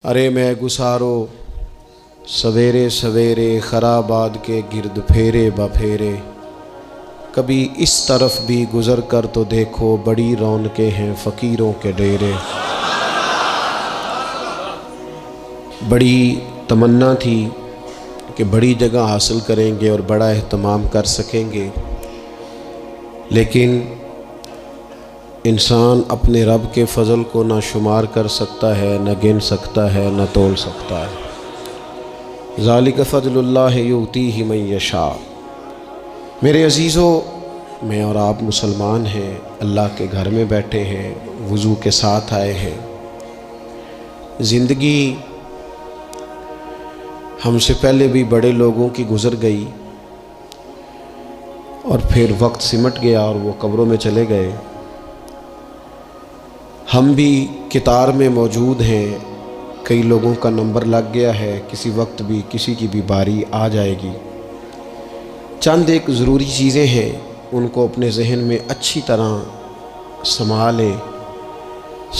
ارے میں گسارو سویرے سویرے خرابات کے گرد پھیرے بپھیرے، کبھی اس طرف بھی گزر کر تو دیکھو بڑی رونقیں ہیں فقیروں کے ڈیرے۔ بڑی تمنا تھی کہ بڑی جگہ حاصل کریں گے اور بڑا اہتمام کر سکیں گے، لیکن انسان اپنے رب کے فضل کو نہ شمار کر سکتا ہے، نہ گن سکتا ہے، نہ تول سکتا ہے۔ ذالک فضل اللہ یؤتیہ من یشاء۔ میرے عزیزو، میں اور آپ مسلمان ہیں، اللہ کے گھر میں بیٹھے ہیں، وضو کے ساتھ آئے ہیں۔ زندگی ہم سے پہلے بھی بڑے لوگوں کی گزر گئی اور پھر وقت سمٹ گیا اور وہ قبروں میں چلے گئے۔ ہم بھی قطار میں موجود ہیں، کئی لوگوں کا نمبر لگ گیا ہے، کسی وقت بھی کسی کی بھی باری آ جائے گی۔ چند ایک ضروری چیزیں ہیں، ان کو اپنے ذہن میں اچھی طرح سنبھالیں۔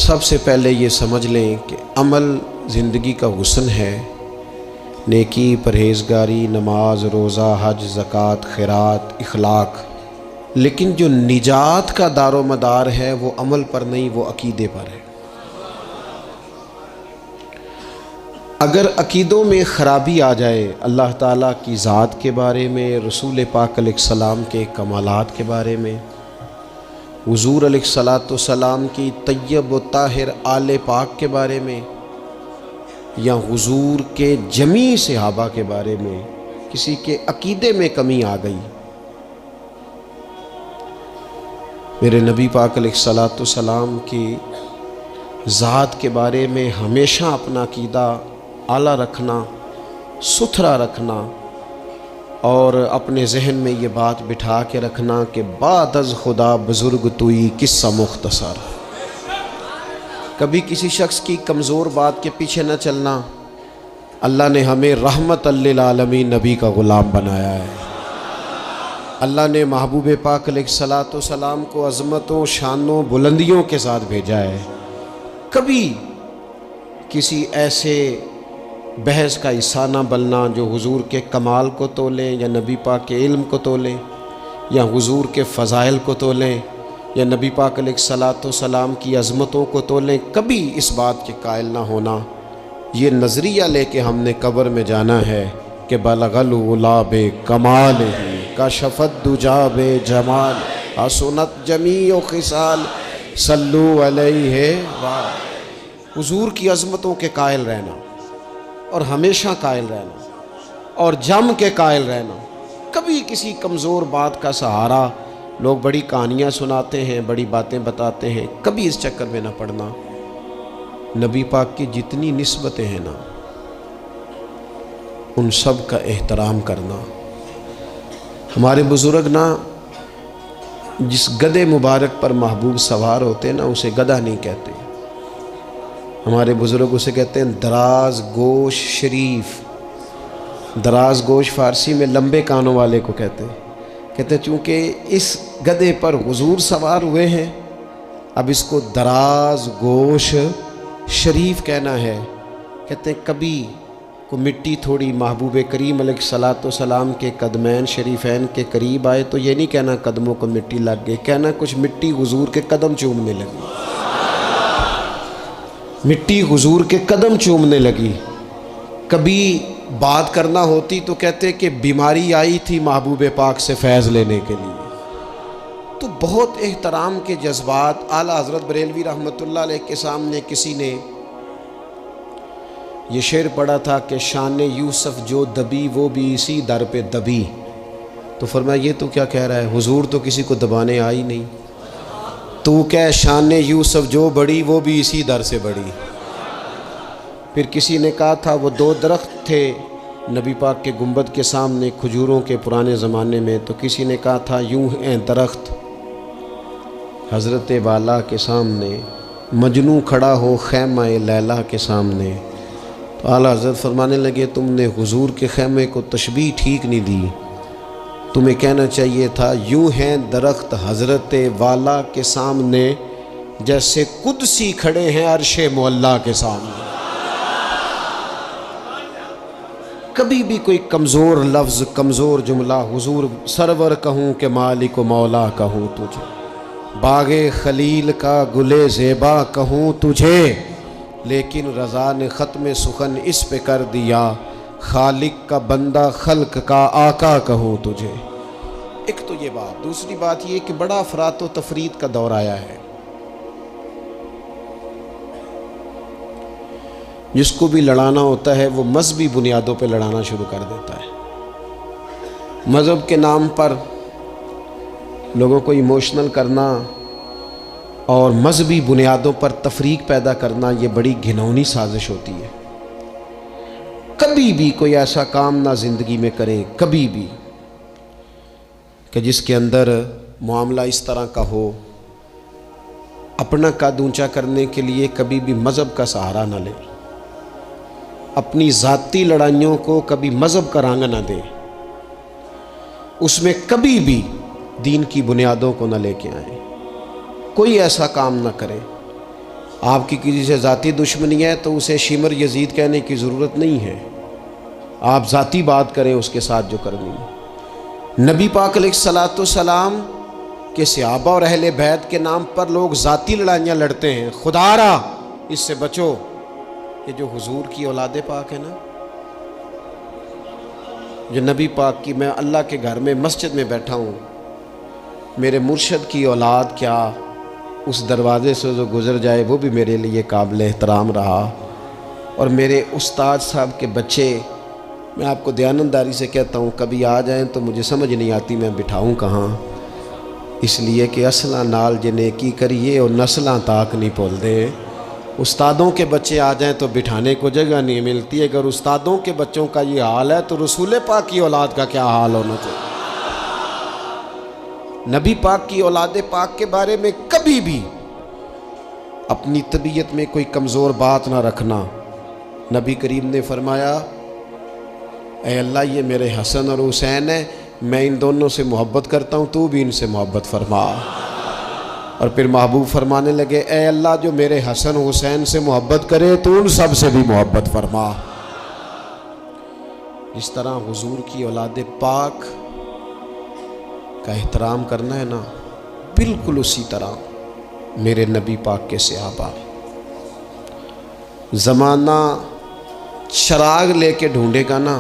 سب سے پہلے یہ سمجھ لیں کہ عمل زندگی کا حسن ہے، نیکی، پرہیزگاری، نماز، روزہ، حج، زکوٰۃ، خیرات، اخلاق، لیکن جو نجات کا دار و مدار ہے وہ عمل پر نہیں، وہ عقیدے پر ہے۔ اگر عقیدوں میں خرابی آ جائے، اللہ تعالیٰ کی ذات کے بارے میں، رسول پاک علیہ السلام کے کمالات کے بارے میں، حضور علیہ السلام کی طیب و طاہر آل پاک کے بارے میں، یا حضور کے جمیع صحابہ کے بارے میں کسی کے عقیدے میں کمی آ گئی، میرے نبی پاک علیہ السلام کی ذات کے بارے میں ہمیشہ اپنا عقیدہ اعلیٰ رکھنا، ستھرا رکھنا، اور اپنے ذہن میں یہ بات بٹھا کے رکھنا کہ بعد از خدا بزرگ توئی قصہ مختصر۔ کبھی کسی شخص کی کمزور بات کے پیچھے نہ چلنا۔ اللہ نے ہمیں رحمت للعالمین نبی کا غلام بنایا ہے۔ اللہ نے محبوب پاک علیہ السلام کو عظمتوں، شانوں، بلندیوں کے ساتھ بھیجا ہے۔ کبھی کسی ایسے بحث کا حصہ نہ بننا جو حضور کے کمال کو تولیں، یا نبی پاک کے علم کو تولیں، یا حضور کے فضائل کو تولیں، یا نبی پاک علیہ السلام کی عظمتوں کو تولیں۔ کبھی اس بات کے قائل نہ ہونا، یہ نظریہ لے کے ہم نے قبر میں جانا ہے کہ بلغ العلا بکمالہ کشفت دجا بجمال حسنت جمیع خصال صلو علیہ۔ حضور کی عظمتوں کے قائل رہنا، اور ہمیشہ قائل رہنا، اور جم کے قائل رہنا۔ کبھی کسی کمزور بات کا سہارا، لوگ بڑی کہانیاں سناتے ہیں، بڑی باتیں بتاتے ہیں، کبھی اس چکر میں نہ پڑنا۔ نبی پاک کی جتنی نسبتیں ہیں نا، ان سب کا احترام کرنا۔ ہمارے بزرگ نا جس گدھے مبارک پر محبوب سوار ہوتے نا، اسے گدھا نہیں کہتے، ہمارے بزرگ اسے کہتے ہیں دراز گوش شریف۔ دراز گوش فارسی میں لمبے کانوں والے کو کہتے ہیں چونکہ اس گدھے پر حضور سوار ہوئے ہیں، اب اس کو دراز گوش شریف کہنا ہے۔ کہتے ہیں کبھی کو مٹی تھوڑی محبوب کریم علیہ السلام کے قدمین شریفین کے قریب آئے تو یہ نہیں کہنا قدموں کو مٹی لگ گئی، کہنا کچھ مٹی حضور کے قدم چومنے لگی، مٹی حضور کے قدم چومنے لگی۔ کبھی بات کرنا ہوتی تو کہتے کہ بیماری آئی تھی محبوب پاک سے فیض لینے کے لیے۔ تو بہت احترام کے جذبات۔ اعلیٰ حضرت بریلوی رحمۃ اللہ علیہ کے سامنے کسی نے یہ شعر پڑھا تھا کہ شان یوسف جو دبی وہ بھی اسی در پہ دبی، تو فرمایا یہ تو کیا کہہ رہا ہے، حضور تو کسی کو دبانے آئی نہیں، تو کہ شان یوسف جو بڑی وہ بھی اسی در سے بڑی۔ پھر کسی نے کہا تھا وہ دو درخت تھے نبی پاک کے گنبد کے سامنے کھجوروں کے پرانے زمانے میں، تو کسی نے کہا تھا یوں ہیں درخت حضرت والا کے سامنے، مجنوں کھڑا ہو خیمہ لیلا کے سامنے۔ تو اعلیٰ حضرت فرمانے لگے تم نے حضور کے خیمے کو تشبیہ ٹھیک نہیں دی، تمہیں کہنا چاہیے تھا یوں ہیں درخت حضرت والا کے سامنے جیسے قدسی کھڑے ہیں عرش معلیٰ کے سامنے۔ کبھی بھی کوئی کمزور لفظ کمزور جملہ حضور سرور کہوں کہ مالک و مولا کہوں تجھے، باغ خلیل کا گلے زیبا کہوں تجھے، لیکن رضا نے ختم سخن اس پہ کر دیا، خالق کا بندہ خلق کا آقا کہوں تجھے۔ ایک تو یہ بات، دوسری بات یہ کہ بڑا افراط و تفرید کا دور آیا ہے، جس کو بھی لڑانا ہوتا ہے وہ مذہبی بنیادوں پہ لڑانا شروع کر دیتا ہے۔ مذہب کے نام پر لوگوں کو ایموشنل کرنا اور مذہبی بنیادوں پر تفریق پیدا کرنا، یہ بڑی گھناؤنی سازش ہوتی ہے۔ کبھی بھی کوئی ایسا کام نہ زندگی میں کرے، کبھی بھی، کہ جس کے اندر معاملہ اس طرح کا ہو، اپنا قد اونچا کرنے کے لیے کبھی بھی مذہب کا سہارا نہ لے، اپنی ذاتی لڑائیوں کو کبھی مذہب کا رنگ نہ دے، اس میں کبھی بھی دین کی بنیادوں کو نہ لے کے آئیں، کوئی ایسا کام نہ کرے۔ آپ کی کسی سے ذاتی دشمنی ہے تو اسے شمر یزید کہنے کی ضرورت نہیں ہے، آپ ذاتی بات کریں اس کے ساتھ جو کرنی ہے۔ نبی پاک علیہ الصلوۃ والسلام کے صحابہ اور اہل بیت کے نام پر لوگ ذاتی لڑائیاں لڑتے ہیں، خدا را اس سے بچو۔ یہ جو حضور کی اولاد پاک ہے نا، جو نبی پاک کی، میں اللہ کے گھر میں مسجد میں بیٹھا ہوں، میرے مرشد کی اولاد کیا اس دروازے سے جو گزر جائے وہ بھی میرے لیے قابل احترام رہا، اور میرے استاد صاحب کے بچے، میں آپ کو دیانتداری سے کہتا ہوں، کبھی آ جائیں تو مجھے سمجھ نہیں آتی میں بٹھاؤں کہاں، اس لیے کہ اصلاں نال جنے کی کریے اور نسلاں تاک نہیں بھول دے۔ استادوں کے بچے آ جائیں تو بٹھانے کو جگہ نہیں ملتی، اگر استادوں کے بچوں کا یہ حال ہے تو رسول پاک کی اولاد کا کیا حال ہونا چاہیے۔ نبی پاک کی اولاد پاک کے بارے میں کبھی بھی اپنی طبیعت میں کوئی کمزور بات نہ رکھنا۔ نبی کریم نے فرمایا، اے اللہ یہ میرے حسن اور حسین ہیں، میں ان دونوں سے محبت کرتا ہوں، تو بھی ان سے محبت فرما۔ اور پھر محبوب فرمانے لگے، اے اللہ جو میرے حسن حسین سے محبت کرے تو ان سب سے بھی محبت فرما۔ اس طرح حضور کی اولاد پاک کا احترام کرنا ہے نا، بالکل اسی طرح میرے نبی پاک کے صحابہ۔ زمانہ چراغ لے کے ڈھونڈے گا نا،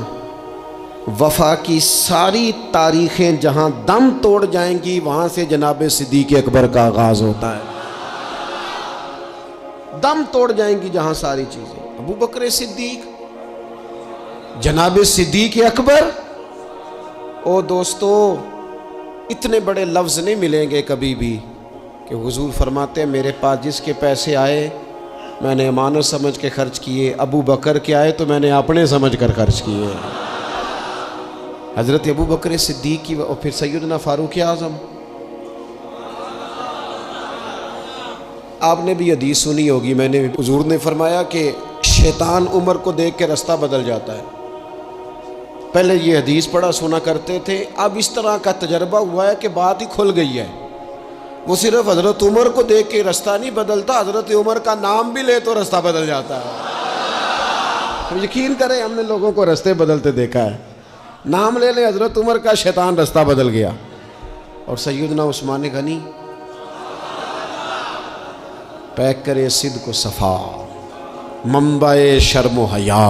وفا کی ساری تاریخیں جہاں دم توڑ جائیں گی وہاں سے جناب صدیق اکبر کا آغاز ہوتا ہے۔ دم توڑ جائیں گی جہاں ساری چیزیں، ابو بکر صدیق، جناب صدیق اکبر۔ او دوستو، اتنے بڑے لفظ نہیں ملیں گے کبھی بھی کہ حضور فرماتے ہیں میرے پاس جس کے پیسے آئے میں نے امانت سمجھ کے خرچ کیے، ابو بکر کے آئے تو میں نے اپنے سمجھ کر خرچ کیے۔ حضرت ابو بکر صدیق کی اور پھر سیدنا فاروق اعظم۔ آپ نے بھی حدیث سنی ہوگی، میں نے حضور نے فرمایا کہ شیطان عمر کو دیکھ کے رستہ بدل جاتا ہے۔ پہلے یہ حدیث پڑھا سنا کرتے تھے، اب اس طرح کا تجربہ ہوا ہے کہ بات ہی کھل گئی ہے۔ وہ صرف حضرت عمر کو دیکھ کے رستہ نہیں بدلتا، حضرت عمر کا نام بھی لے تو رستہ بدل جاتا ہے۔ یقین کریں ہم نے لوگوں کو رستے بدلتے دیکھا ہے، نام لے لیں حضرت عمر کا، شیطان رستہ بدل گیا۔ اور سیدنا عثمان غنی، پیک کرے صدق و صفا، منبع شرم و حیا،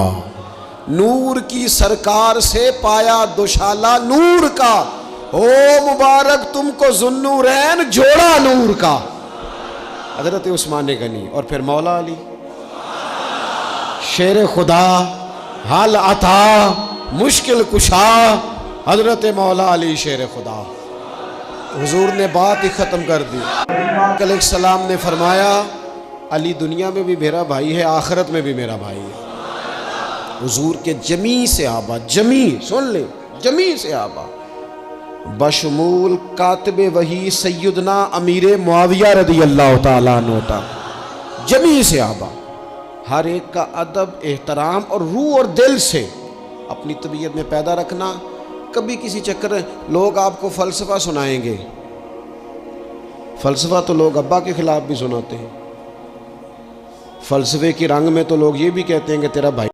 نور کی سرکار سے پایا دوشالہ نور کا، او مبارک تم کو ذوالنورین جوڑا نور کا۔ حضرت عثمان غنی، اور پھر مولا علی شیر خدا، حال عطا، مشکل کشا، حضرت مولا علی شیر خدا۔ حضور نے بات ہی ختم کر دی۔ علیہ السلام نے فرمایا علی دنیا میں بھی میرا بھائی ہے، آخرت میں بھی میرا بھائی ہے۔ حضور کے جمیع صحابہ، جمیع سن لیں، جمیع صحابہ بشمول کاتب وحی سیدنا امیر معاویہ رضی اللہ تعالیٰ عنہ، جمیع صحابہ، ہر ایک کا ادب، احترام اور روح اور دل سے اپنی طبیعت میں پیدا رکھنا۔ کبھی کسی چکر لوگ آپ کو فلسفہ سنائیں گے، فلسفہ تو لوگ ابا کے خلاف بھی سناتے ہیں، فلسفے کی رنگ میں تو لوگ یہ بھی کہتے ہیں کہ تیرا بھائی